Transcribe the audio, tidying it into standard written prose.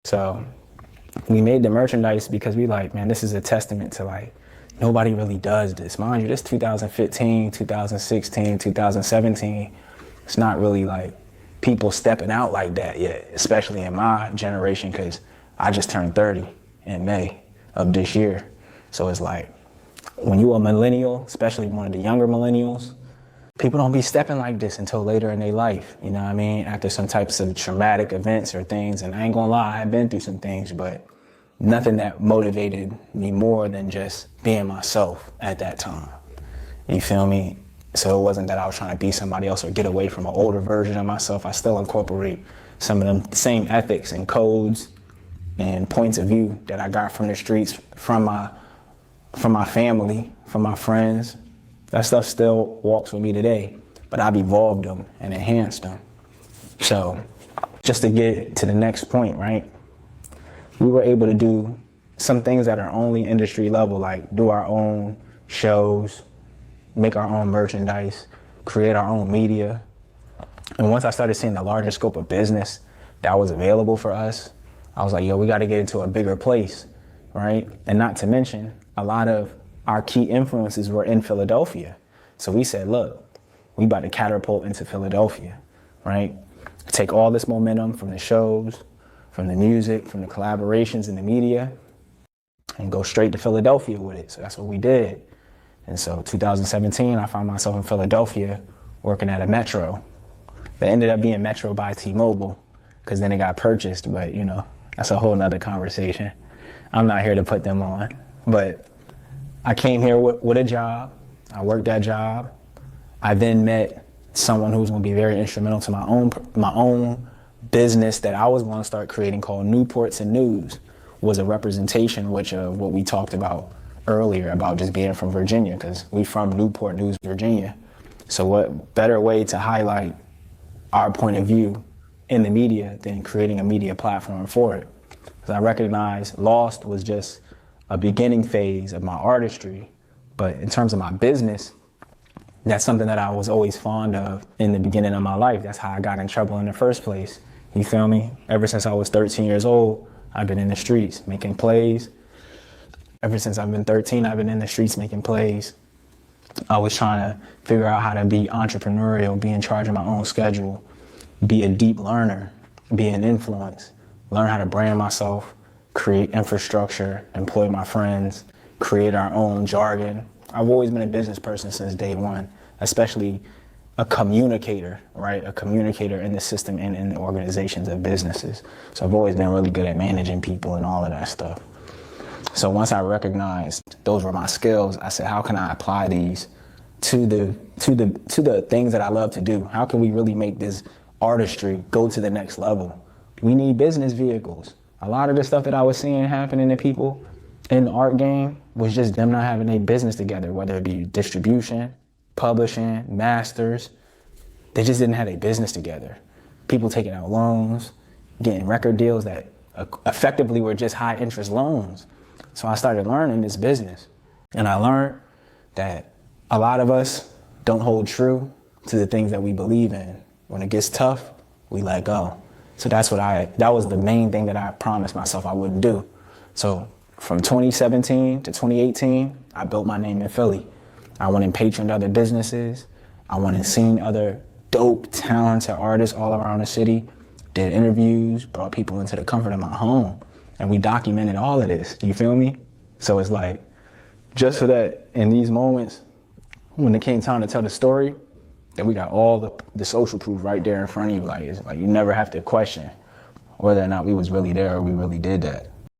So we made the merchandise because we like, man, this is a testament to like, nobody really does this. Mind you, this 2015, 2016, 2017. It's not really like people stepping out like that yet, especially in my generation, because I just turned 30 in May of this year. So it's like, when you a millennial, especially one of the younger millennials, people don't be stepping like this until later in their life, you know what I mean? After some types of traumatic events or things. And I ain't gonna lie, I've been through some things, but nothing that motivated me more than just being myself at that time. You feel me? So it wasn't that I was trying to be somebody else or get away from an older version of myself. I still incorporate some of them same ethics and codes and points of view that I got from the streets, from my family, from my friends. That stuff still walks with me today, but I've evolved them and enhanced them. So just to get to the next point, right? We were able to do some things that are only industry level, like do our own shows, make our own merchandise, create our own media. And once I started seeing the larger scope of business that was available for us, I was like, yo, we got to get into a bigger place, right? And not to mention, a lot of our key influences were in Philadelphia. So we said, look, we about to catapult into Philadelphia, right? Take all this momentum from the shows, from the music, from the collaborations in the media, and go straight to Philadelphia with it. So that's what we did. And so 2017, I found myself in Philadelphia working at a Metro. That ended up being Metro by T-Mobile, because then it got purchased, but you know, that's a whole nother conversation. I'm not here to put them on, but I came here with a job. I worked that job. I then met someone who was going to be very instrumental to my own business that I was going to start creating, called Newports and News. Was a representation which of what we talked about earlier about just being from Virginia, because we from Newport News, Virginia. So what better way to highlight our point of view in the media than creating a media platform for it? Because I recognized Lost was just a beginning phase of my artistry, but in terms of my business, that's something that I was always fond of in the beginning of my life. That's how I got in trouble in the first place. You feel me? Ever since I was 13 years old, I've been in the streets making plays. Ever since I've been 13, I've been in the streets making plays. I was trying to figure out how to be entrepreneurial, be in charge of my own schedule, be a deep learner, be an influence, learn how to brand myself, create infrastructure, employ my friends, create our own jargon. I've always been a business person since day one, especially a communicator, right? A communicator in the system and in the organizations of businesses. So I've always been really good at managing people and all of that stuff. So once I recognized those were my skills, I said, how can I apply these to the things that I love to do? How can we really make this artistry go to the next level? We need business vehicles. A lot of the stuff that I was seeing happening to people in the art game was just them not having a business together, whether it be distribution, publishing, masters. They just didn't have a business together. People taking out loans, getting record deals that effectively were just high interest loans. So I started learning this business, and I learned that a lot of us don't hold true to the things that we believe in. When it gets tough, we let go. So that was the main thing that I promised myself I wouldn't do. So from 2017 to 2018, I built my name in Philly. I went and patroned other businesses. I went and seen other dope, talented artists all around the city, did interviews, brought people into the comfort of my home, and we documented all of this, you feel me? So it's like, just so that in these moments, when it came time to tell the story, that we got all the social proof right there in front of you. Like, it's like you never have to question whether or not we was really there or we really did that.